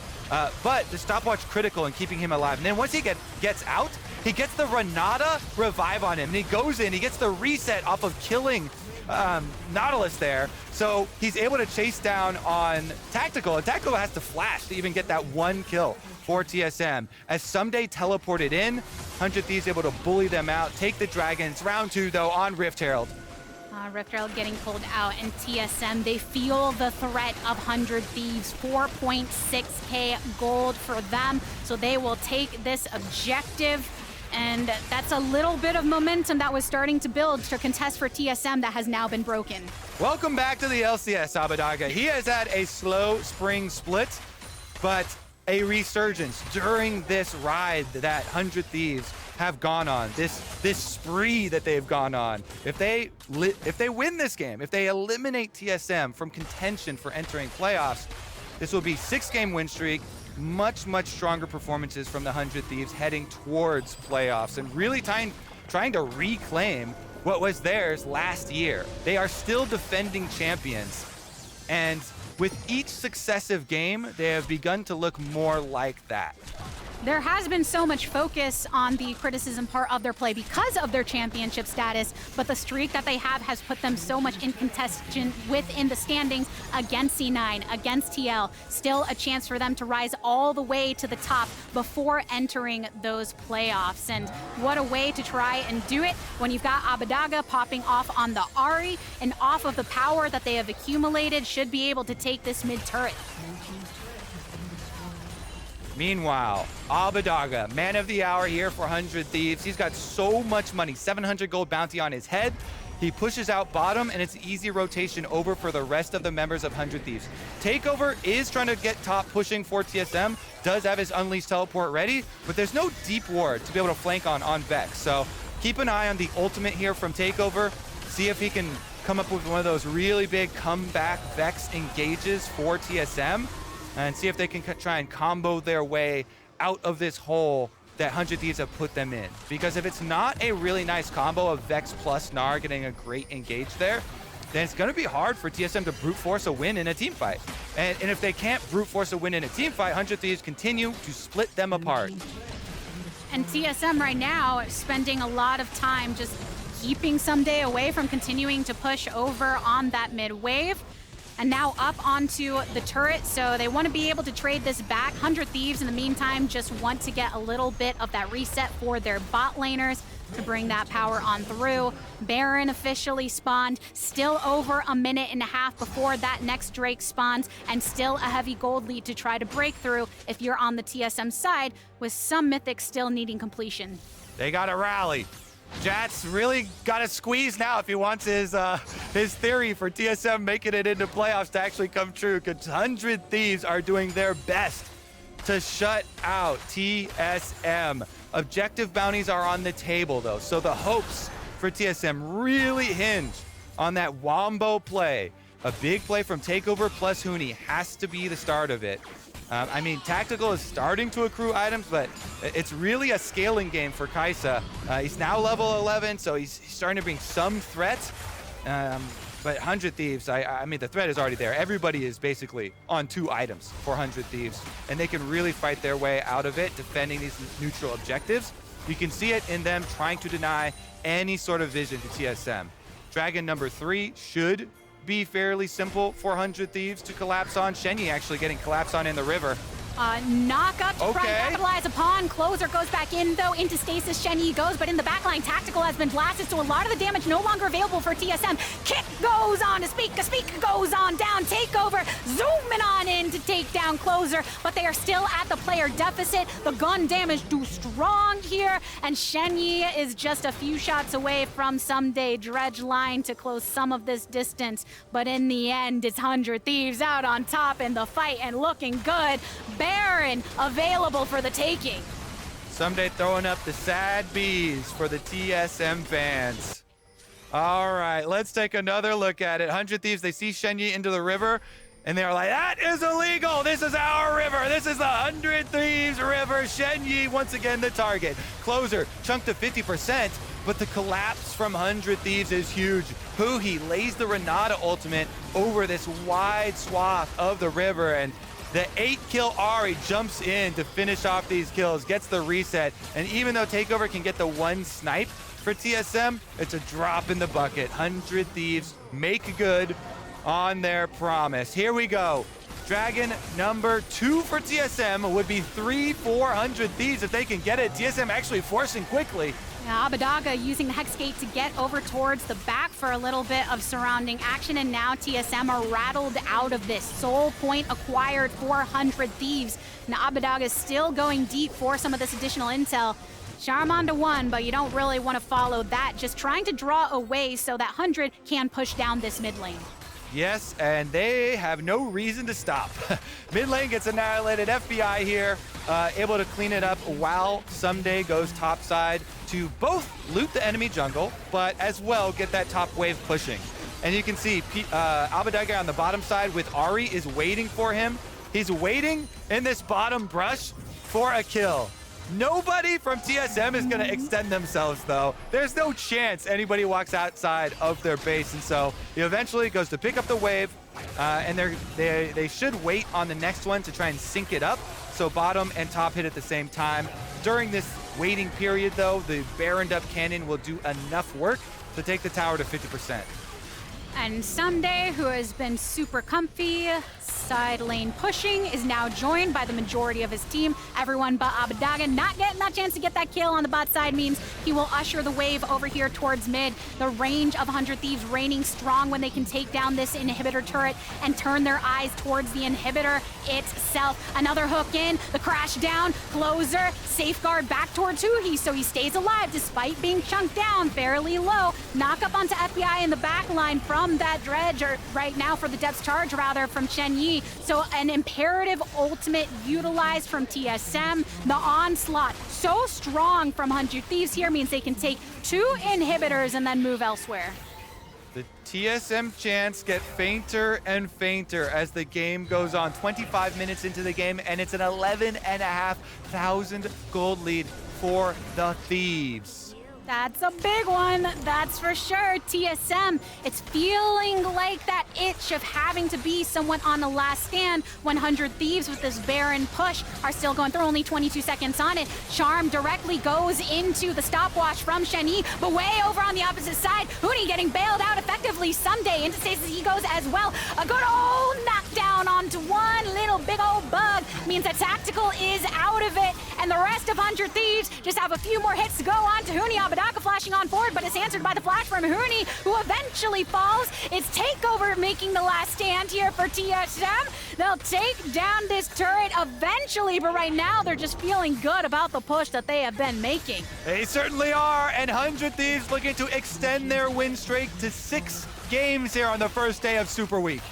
but the stopwatch critical in keeping him alive. And then once he gets out, he gets the Renata revive on him. And he goes in, he gets the reset off of killing Nautilus there. So he's able to chase down on Tactical, and Tactical has to flash to even get that 1 kill for TSM. As Ssumday teleported in, 100 Thieves able to bully them out, take the dragons. Round 2 though on Rift Herald. Rift Herald getting pulled out, and TSM, they feel the threat of 100 Thieves. 4.6k gold for them, so they will take this objective. And that's a little bit of momentum that was starting to build to contest for TSM that has now been broken. Welcome back to the LCS, Abbedagge. He has had a slow spring split, but a resurgence during this ride that 100 Thieves have gone on, this spree that they've gone on. If they win this game, if they eliminate TSM from contention for entering playoffs, this will be 6-game win streak, much stronger performances from the 100 Thieves heading towards playoffs and really trying to reclaim what was theirs last year. They are still defending champions, and with each successive game, they have begun to look more like that. There has been so much focus on the criticism part of their play because of their championship status, but the streak that they have has put them so much in contention within the standings against C9, against TL. Still a chance for them to rise all the way to the top before entering those playoffs. And what a way to try and do it when you've got Abbedagge popping off on the Ahri, and off of the power that they have accumulated, should be able to take this mid turret. Meanwhile, Abbedagge, man of the hour here for 100 Thieves. He's got so much money, 700 gold bounty on his head. He pushes out bottom, and it's easy rotation over for the rest of the members of 100 Thieves. Takeover is trying to get top pushing for TSM, does have his Unleashed teleport ready, but there's no deep ward to be able to flank on Vex. So keep an eye on the ultimate here from Takeover. See if he can come up with one of those really big comeback Vex engages for TSM, and see if they can try and combo their way out of this hole that 100 Thieves have put them in. Because if it's not a really nice combo of Vex plus Gnar getting a great engage there, then it's going to be hard for TSM to brute force a win in a team fight. And if they can't brute force a win in a team fight, 100 Thieves continue to split them apart. And TSM right now spending a lot of time just keeping Ssumday away from continuing to push over on that mid wave. And now up onto the turret, so they want to be able to trade this back. 100 Thieves in the meantime just want to get a little bit of that reset for their bot laners to bring that power on through. Baron officially spawned, still over a minute and a half before that next Drake spawns, and still a heavy gold lead to try to break through if you're on the TSM side, with some mythics still needing completion. They got to rally. Jat's really got to squeeze now if he wants his theory for TSM making it into playoffs to actually come true, because 100 Thieves are doing their best to shut out TSM. Objective bounties are on the table, though, so the hopes for TSM really hinge on that wombo play. A big play from Takeover plus Huni has to be the start of it. I mean, Tactical is starting to accrue items, but it's really a scaling game for Kai'Sa. He's now level 11, so he's starting to bring some threats. But 100 Thieves, I mean, the threat is already there. Everybody is basically on 2 items for 100 Thieves, and they can really fight their way out of it, defending these neutral objectives. You can see it in them trying to deny any sort of vision to TSM. Dragon number 3 should be fairly simple for 100 Thieves to collapse on. Shenyi actually getting collapsed on in the river. Knock up to try and capitalize upon. Closer goes back in, though, into stasis. Shenyi goes, but in the backline, Tactical has been blasted, so a lot of the damage no longer available for TSM. Kick goes on to Spica. Spica goes on down. Takeover zooming on in to take down Closer, but they are still at the player deficit. The gun damage too strong here, and Shenyi is just a few shots away from Ssumday dredge line to close some of this distance. But in the end, it's 100 Thieves out on top in the fight and looking good. Baron available for the taking. Ssumday throwing up the sad bees for the TSM fans. All right, let's take another look at it. 100 Thieves, they see Shenyi into the river, and they're like, that is illegal. This is our river. This is the 100 Thieves river. Shenyi, once again, the target. Closer, chunked to 50%, but the collapse from 100 Thieves is huge. Huhi lays the Renata ultimate over this wide swath of the river, and the 8-kill Ahri jumps in to finish off these kills, gets the reset, and even though Takeover can get the 1 snipe for TSM, it's a drop in the bucket. 100 Thieves make good on their promise. Here we go. Dragon number 2 for TSM would be 300-400 Thieves if they can get it. TSM actually forcing quickly. Yeah, Abbedagge using the Hex Gate to get over towards the back for a little bit of surrounding action, and now TSM are rattled out of this. Soul point acquired for 100 Thieves. Now Abbedagge is still going deep for some of this additional intel. Charm onto 1, but you don't really want to follow that. Just trying to draw away so that 100 can push down this mid lane. Yes, and they have no reason to stop. Mid lane gets annihilated. FBI here, able to clean it up while Ssumday goes topside to both loot the enemy jungle, but as well get that top wave pushing. And you can see Abbedagge on the bottom side with Ahri is waiting for him. He's waiting in this bottom brush for a kill. Nobody from TSM is going to extend themselves, though. There's no chance anybody walks outside of their base, and so he eventually goes to pick up the wave, and they should wait on the next one to try and sync it up, so bottom and top hit at the same time. During this waiting period, though, the Baroned up cannon will do enough work to take the tower to 50%. And Ssumday, who has been super comfy, side lane pushing, is now joined by the majority of his team. Everyone but Abbedagge not getting that chance to get that kill on the bot side means he will usher the wave over here towards mid. The range of 100 Thieves reigning strong when they can take down this inhibitor turret and turn their eyes towards the inhibitor itself. Another hook in, the crash down, Closer, safeguard back towards huhi, so he stays alive despite being chunked down fairly low. Knock up onto FBI in the back line from that dredge, or right now for the depth charge rather, from Shenyi. So an imperative ultimate utilized from TSM. The onslaught so strong from 100 Thieves here means they can take 2 inhibitors and then move elsewhere. The TSM chants get fainter and fainter as the game goes on. 25 minutes into the game, and it's an 11,500 gold lead for the Thieves. That's a big one, that's for sure. TSM, it's feeling like that itch of having to be someone on the last stand. 100 Thieves with this Baron push are still going through, only 22 seconds on it. Charm directly goes into the stopwatch from Shenyi, but way over on the opposite side, Huni getting bailed out effectively. Ssumday into stasis he goes as well. A good old knockdown onto one little big old bug means that Tactical is out of it, and the rest of 100 Thieves just have a few more hits to go on to Huni. Abbedagge flashing on forward, but it's answered by the flash from Huni, who eventually falls. It's Takeover making the last stand here for TSM. They'll take down this turret eventually, but right now they're just feeling good about the push that they have been making. They certainly are, and 100 Thieves looking to extend their win streak to 6 games here on the first day of Super Week.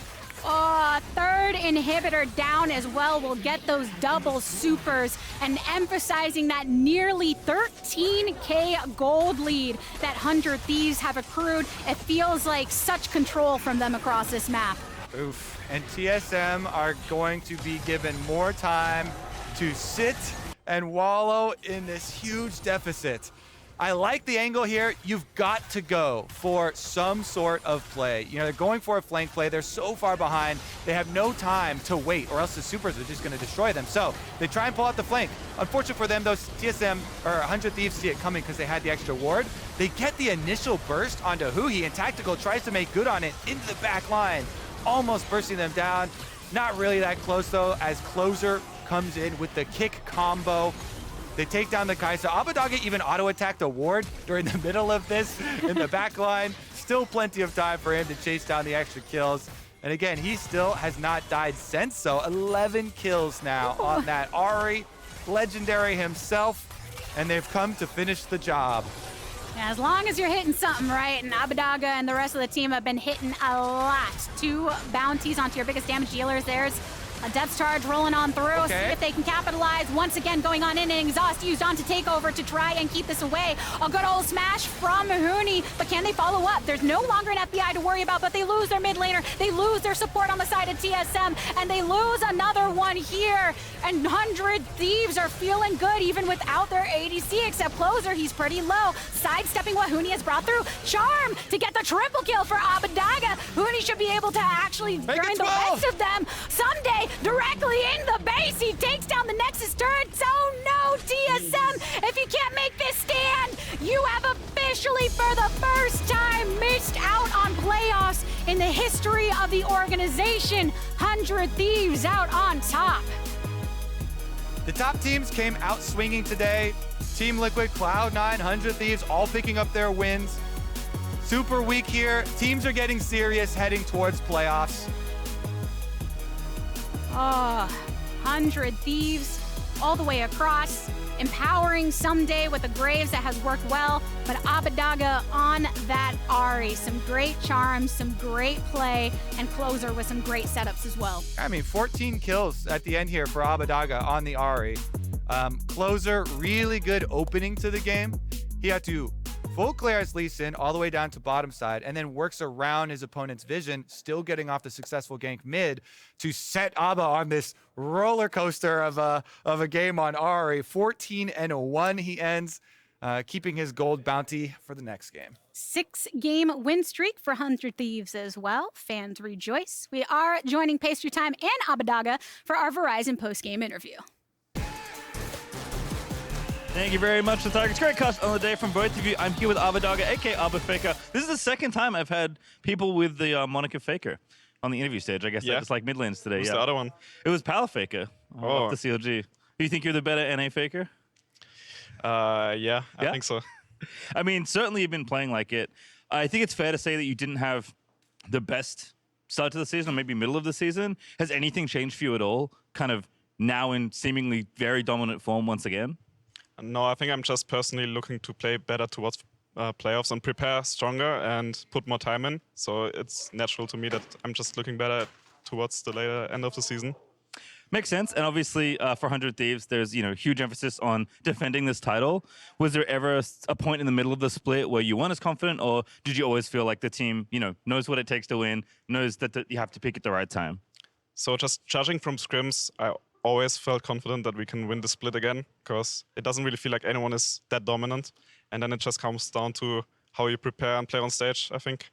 Third inhibitor down as well will get those double supers and emphasizing that nearly 13k gold lead that 100 Thieves have accrued. It feels like such control from them across this map. Oof. And TSM are going to be given more time to sit and wallow in this huge deficit. I like the angle here. You've got to go for some sort of play. You know, they're going for a flank play. They're so far behind. They have no time to wait, or else the supers are just going to destroy them. So they try and pull out the flank. Unfortunate for them, those TSM or 100 Thieves see it coming because they had the extra ward. They get the initial burst onto Huhi, and Tactical tries to make good on it into the back line, almost bursting them down. Not really that close, though, as Closer comes in with the kick combo. They take down the Kai'Sa. Abbedagge even auto-attacked a ward during the middle of this in the back line. Still plenty of time for him to chase down the extra kills. And again, he still has not died since, so 11 kills now on that Ahri, legendary himself, and they've come to finish the job. Yeah, as long as you're hitting something right, and Abbedagge and the rest of the team have been hitting a lot. 2 bounties onto your biggest damage dealers. There's a depth charge rolling on through, see if they can capitalize. Once again, going on in, and exhaust used onto Takeover to try and keep this away. A good old smash from Huni, but can they follow up? There's no longer an FBI to worry about, but they lose their mid laner. They lose their support on the side of TSM, and they lose another one here. And 100 Thieves are feeling good even without their ADC, except Closer, he's pretty low. Sidestepping what Huni has brought through. Charm to get the triple kill for Abbedagge. Huni should be able to actually grind the rest of them. Ssumday directly in the base. He takes down the Nexus turret. Oh no, TSM, if you can't make this stand, you have officially for the first time missed out on playoffs in the history of the organization. 100 Thieves out on top. The top teams came out swinging today. Team Liquid, Cloud9, 100 Thieves all picking up their wins. Super weak here. Teams are getting serious heading towards playoffs. 100 Thieves all the way across, empowering Ssumday with the Graves that has worked well, but Abbedagge on that Ahri. Some great charms, some great play, and Closer with some great setups as well. I mean, 14 kills at the end here for Abbedagge on the Ahri. Closer, really good opening to the game. He had to full clear as Lee Sin all the way down to bottom side, and then works around his opponent's vision, still getting off the successful gank mid to set Abba on this roller coaster of a game on Ahri. 14-1 he ends, keeping his gold bounty for the next game. 6-game win streak for 100 Thieves as well. Fans rejoice. We are joining Pastrytime and Abbedagge for our Verizon post-game interview. Thank you very much, LeTigress. Great cast on the day from both of you. I'm here with Abbedagge, aka AbbeFaker. This is the second time I've had people with the moniker Faker on the interview stage. I guess that's like mid lanes today. Who's the other one? It was Power Faker off the CLG. Do you think you're the better NA Faker? Yeah, I think so. I mean, certainly you've been playing like it. I think it's fair to say that you didn't have the best start to the season, or maybe middle of the season. Has anything changed for you at all? Kind of now in seemingly very dominant form once again? No, I think I'm just personally looking to play better towards playoffs and prepare stronger and put more time in. So it's natural to me that I'm just looking better towards the later end of the season. Makes sense. And obviously for 100 Thieves, there's huge emphasis on defending this title. Was there ever a point in the middle of the split where you weren't as confident, or did you always feel like the team knows what it takes to win, knows that you have to pick at the right time? So just judging from scrims, I always felt confident that we can win the split again, because it doesn't really feel like anyone is that dominant. And then it just comes down to how you prepare and play on stage, I think.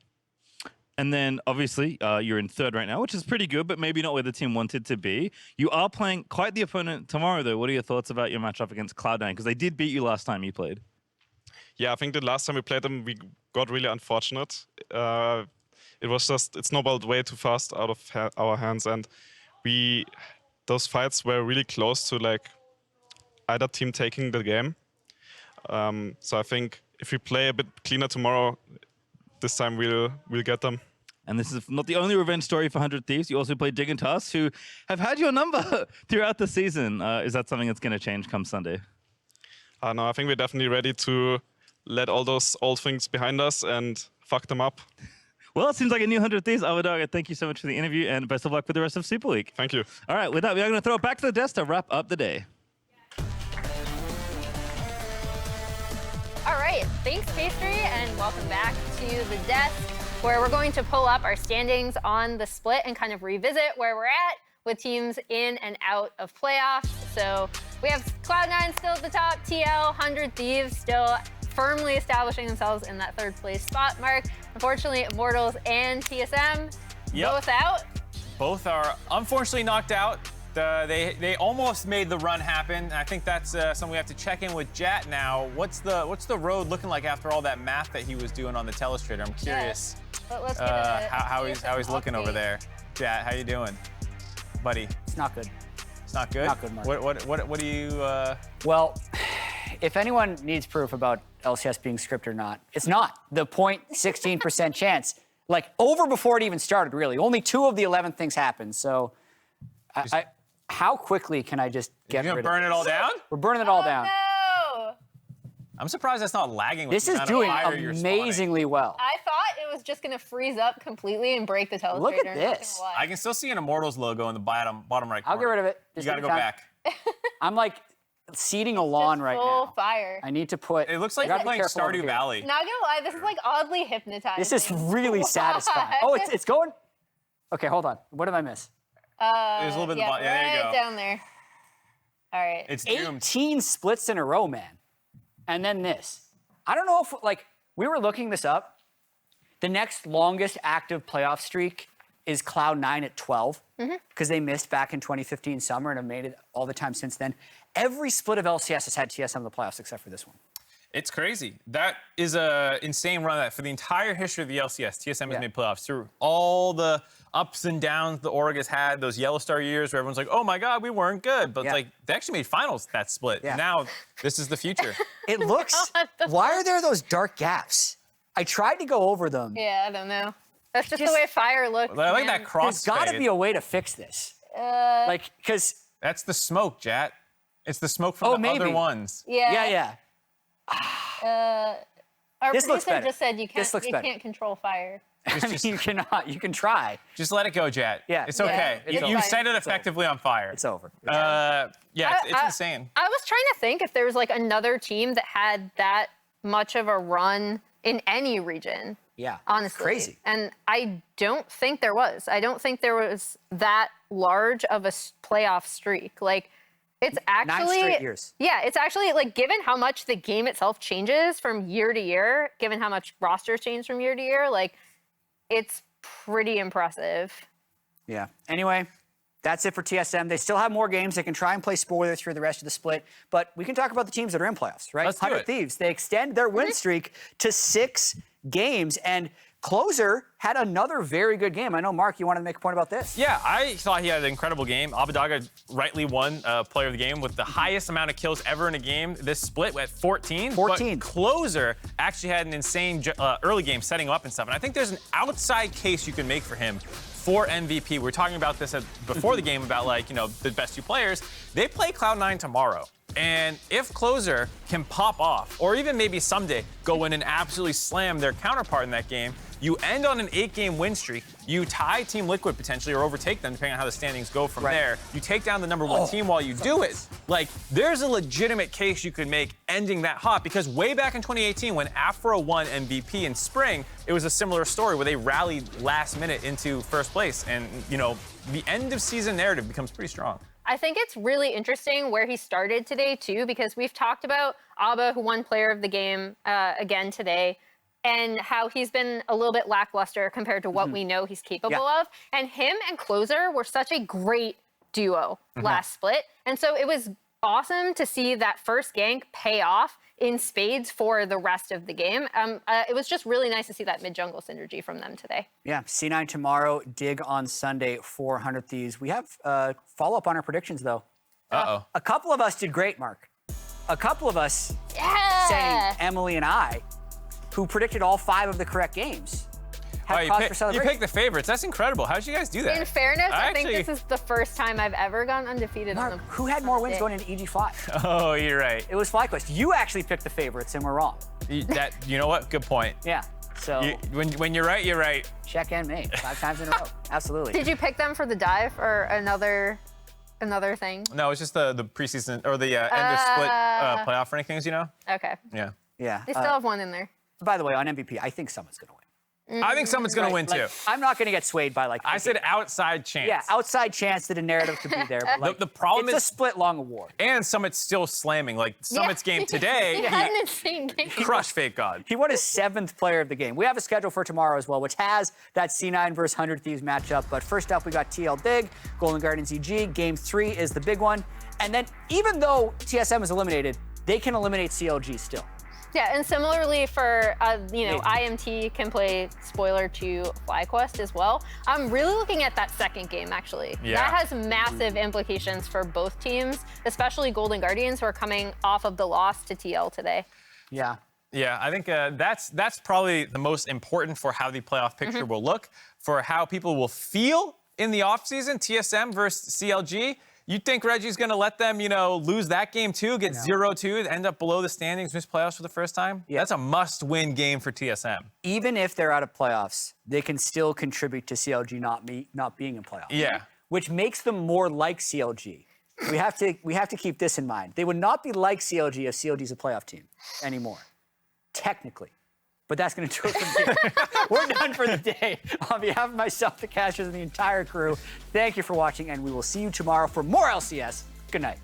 And then obviously you're in third right now, which is pretty good, but maybe not where the team wanted to be. You are playing quite the opponent tomorrow, though. What are your thoughts about your matchup against Cloud9? Because they did beat you last time you played. Yeah, I think the last time we played them, we got really unfortunate. It was just, it snowballed way too fast out of our hands. And those fights were really close to like either team taking the game. So I think if we play a bit cleaner tomorrow, this time we'll get them. And this is not the only revenge story for 100 Thieves. You also played Dig and Task, who have had your number throughout the season. Is that something that's going to change come Sunday? No, I think we're definitely ready to let all those old things behind us and fuck them up. Well, it seems like a new 100 Thieves. Abbedagge, thank you so much for the interview, and best of luck with the rest of Super League. Thank you. All right, with that, we are going to throw it back to the desk to wrap up the day. All right, thanks, Pastry, and welcome back to the desk, where we're going to pull up our standings on the split and kind of revisit where we're at with teams in and out of playoffs. So we have Cloud9 still at the top, TL, 100 Thieves still firmly establishing themselves in that third place spot mark. Unfortunately, Immortals and TSM both out. Both are unfortunately knocked out. They almost made the run happen. I think that's something we have to check in with Jat now. What's the road looking like after all that math that he was doing on the telestrator? I'm curious how he's looking over there. Jat, how you doing, buddy? It's not good. It's not good? Not good, Mark. What do you... Well, if anyone needs proof about LCS being scripted or not, it's not. The 0.16% chance, like over before it even started, really. Only 2 of the 11 things happened, so how quickly can I just get rid of it? You're gonna burn it all down? We're burning it all down. No! I'm surprised that's not lagging with This is doing amazingly well. I thought it was just gonna freeze up completely and break the telestrator. Look at this. I can still see an Immortals logo in the bottom right corner. I'll get rid of it. You gotta go back. I'm like seeding a lawn right now. Full fire. I need to put... It looks like you're playing Stardew Valley. Not gonna lie, this is like oddly hypnotizing. This is really satisfying. Oh, it's going? Okay, hold on. What did I miss? There's a little bit yeah, of the there you go. Down there. All right. It's doomed. 18 splits in a row, man. And then this. I don't know if, like, we were looking this up. The next longest active playoff streak is Cloud9 at 12, because they missed back in 2015 summer and have made it all the time since then. Every split of LCS has had TSM in the playoffs except for this one. It's crazy. That is an insane run that for the entire history of the LCS, TSM has made playoffs through all the ups and downs the org has had, those Yellow Star years where everyone's like, oh my God, we weren't good. But it's like, they actually made finals that split. Now, this is the future. It looks, why are there those dark gaps? I tried to go over them. Yeah, I don't know. That's just the way fire looks. I like that cross. There's got to be a way to fix this. Like, because... That's the smoke, Jat. It's the smoke from the other ones. Yeah. Our This looks producer better. just said you better. can't control fire. You cannot. You can try. Just let it go, Jat. Yeah. It's okay. You set it effectively on fire. It's over. It's insane. I was trying to think if there was like another team that had that much of a run in any region. Yeah. Honestly. Crazy. And I don't think there was. I don't think there was that large of a playoff streak. Like, it's actually 9 straight years. Yeah, it's actually like, given how much the game itself changes from year to year, given how much rosters change from year to year, like, it's pretty impressive. Yeah. Anyway, that's it for TSM. They still have more games. They can try and play spoiler through the rest of the split, but we can talk about the teams that are in playoffs, right? Let's do 100 it. Thieves. They extend their win streak to 6 games, and Closer had another very good game. I know, Mark, you wanted to make a point about this. Yeah, I thought he had an incredible game. Abbedagge rightly won player of the game with the highest amount of kills ever in a game. This split at 14. 14. But Closer actually had an insane early game setting up and stuff. And I think there's an outside case you can make for him for MVP. We were talking about this before the game about, like, you know, the best 2 players. They play Cloud9 tomorrow. And if Closer can pop off, or even maybe Ssumday go in and absolutely slam their counterpart in that game, you end on an 8-game win streak. You tie Team Liquid potentially, or overtake them, depending on how the standings go from there. You take down the #1 team while you do it. Like, there's a legitimate case you could make ending that hot, because way back in 2018, when Afro won MVP in spring, it was a similar story where they rallied last minute into first place. And, you know, the end of season narrative becomes pretty strong. I think it's really interesting where he started today, too, because we've talked about Abba, who won player of the game again today, and how he's been a little bit lackluster compared to what we know he's capable of. And him and Closer were such a great duo last split. And so it was awesome to see that first gank pay off in spades for the rest of the game. It was just really nice to see that mid-jungle synergy from them today. Yeah, C9 tomorrow, Dig on Sunday, 400 Thieves. We have follow-up on our predictions, though. Uh-oh. A couple of us did great, Mark. A couple of us, saying Emily and I, who predicted all 5 of the correct games, have cause for celebration. You picked the favorites. That's incredible. How did you guys do that? In fairness, I think this is the first time I've ever gone undefeated Mark, on the who had more wins going into EG5? Oh, you're right. It was FlyQuest. You actually picked the favorites and were wrong. You know what? Good point. Yeah. So when you're right, you're right. Check and mate 5 times in a row. Absolutely. Did you pick them for the dive or another thing? No, it's just the preseason or the end of split playoff rankings, you know? Okay. Yeah. Yeah. They still have one in there. By the way, on MVP, I think someone's going to win. I think someone's going to win, too. I'm not going to get swayed by, like... I said outside chance. Yeah, outside chance that a narrative could be there. But, like, the problem it's is... a split-long award. And Summit's still slamming. Like, Summit's game today, he had an insane game. crushed Fake God. He won his 7th player of the game. We have a schedule for tomorrow as well, which has that C9 versus 100 Thieves matchup. But first up, we got TL Big, Golden Guardians EG. Game 3 is the big one. And then, even though TSM is eliminated, they can eliminate CLG still. Yeah, and similarly for, IMT can play spoiler to FlyQuest as well. I'm really looking at that second game, actually. Yeah. That has massive implications for both teams, especially Golden Guardians, who are coming off of the loss to TL today. Yeah. Yeah, I think that's probably the most important for how the playoff picture will look, for how people will feel in the offseason, TSM versus CLG. You think Reggie's going to let them, lose that game too, get 0-2, end up below the standings, miss playoffs for the first time? Yeah. That's a must-win game for TSM. Even if they're out of playoffs, they can still contribute to CLG not being in playoffs. Yeah. Which makes them more like CLG. We have to keep this in mind. They would not be like CLG if CLG's a playoff team anymore, technically. But that's going to do it from here. We're done for the day. On behalf of myself, the casters, and the entire crew, thank you for watching, and we will see you tomorrow for more LCS. Good night.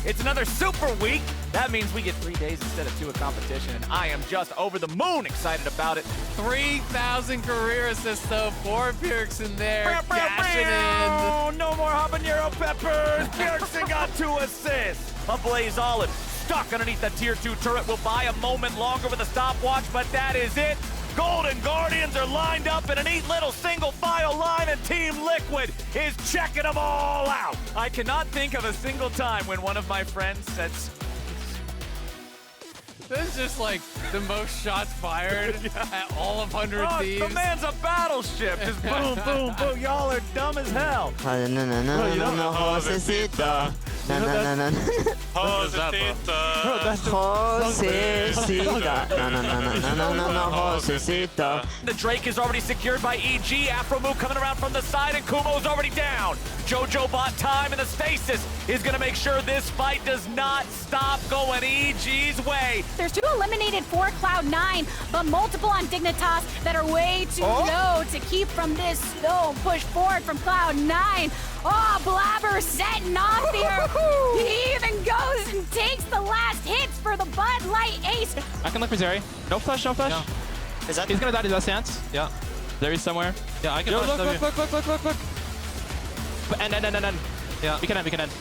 It's another super week. That means we get 3 days instead of 2 of competition, and I am just over the moon excited about it. 3,000 career assists, though. 4 Bjergsen there, cashing in. No more habanero peppers. Bjergsen got 2 assists. Ablaze Olive stuck underneath the tier 2 turret will buy a moment longer with a stopwatch, but that is it. Golden Guardians are lined up in a neat little single file line, and Team Liquid is checking them all out. I cannot think of a single time when one of my friends said... This is just like the most shots fired at all of 100 Thieves. The man's a battleship. Just boom, boom, boom. Y'all are dumb as hell. The Drake is already secured by EG. Afro move coming around from the side, and Kumo's already down. Jojo bought time, and the stasis is going to make sure this fight does not stop going EG's way. There's 2 eliminated for Cloud9, but multiple on Dignitas that are way too low to keep from this slow push forward from Cloud9. Oh, Blabber setting off here. He even goes and takes the last hits for the Bud Light Ace. I can look for Zeri. No flash, no flash. Yeah. Is that He's gonna die to the stance. Yeah. Zeri's somewhere. Yeah, I can Yo, flash look. And. Yeah. We can end.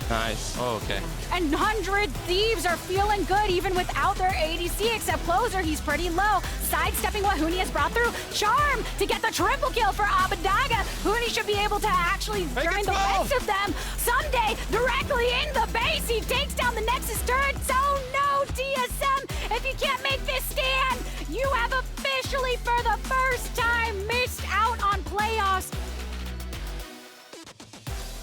Nice. Oh, okay. And 100 Thieves are feeling good even without their ADC, except Closer, he's pretty low. Sidestepping what Huni has brought through. Charm to get the triple kill for Abbedagge. Huni should be able to actually grind the rest of them. Ssumday directly in the base. He takes down the Nexus turret.